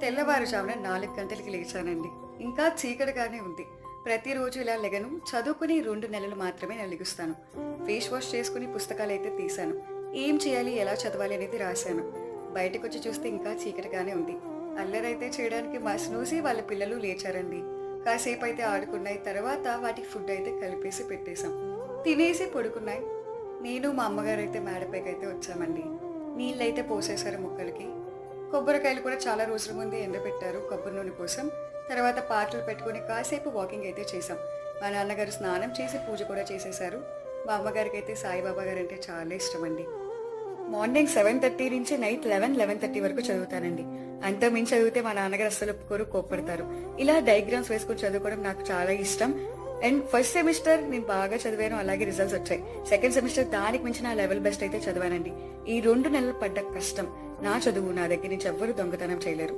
తెల్లవారుజామున 4 గంటలకి లేచానండి. ఇంకా చీకటిగానే ఉంది. ప్రతిరోజు ఇలా లెగను. చదువుకుని 2 నెలలు మాత్రమే నేను లెగుస్తాను. ఫేస్ వాష్ చేసుకుని పుస్తకాలైతే తీశాను. ఏం చేయాలి, ఎలా చదవాలి అనేది రాశాను. బయటకొచ్చి చూస్తే ఇంకా చీకటిగానే ఉంది. అల్లరైతే చేయడానికి మా స్నూసి వాళ్ళ పిల్లలు లేచారండి. కాసేపు అయితే ఆడుకున్నాయి. తర్వాత వాటికి ఫుడ్ అయితే కలిపేసి పెట్టేశాం. తినేసి పడుకున్నాయి. నేను మా అమ్మగారైతే మేడపైకైతే వచ్చామండి. నీళ్ళైతే పోసేశారు మొక్కలకి. కొబ్బరికాయలు కూడా చాలా రోజుల ముందే ఎండబెట్టారు కొబ్బరి నూనె కోసం. తర్వాత పాటలు పెట్టుకుని కాసేపు వాకింగ్ అయితే చేసాం. మా నాన్నగారు స్నానం చేసి పూజ కూడా చేసేశారు. మా అమ్మగారికి అయితే సాయిబాబా గారు అంటే చాలా ఇష్టం అండి. మార్నింగ్ 7:30 నుంచి నైట్ 11:30 వరకు చదువుతానండి. అంత మించి చదివితే మా నాన్నగారు అస్సలు ఒప్పుకోరు, కోప్పడతారు. ఇలా డయాగ్రామ్స్ వేసుకొని చదువుకోవడం నాకు చాలా ఇష్టం. అండ్ ఫస్ట్ సెమిస్టర్ నేను బాగా చదివాను, అలాగే రిజల్ట్స్ వచ్చాయి. సెకండ్ సెమిస్టర్ దానికి మించి నా లెవెల్ బెస్ట్ అయితే చదివానండి. ఈ 2 నెలలు పడ్డ కష్టం, నా చదువు నా దగ్గర నుంచి ఎవ్వరూ దొంగతనం చేయలేరు.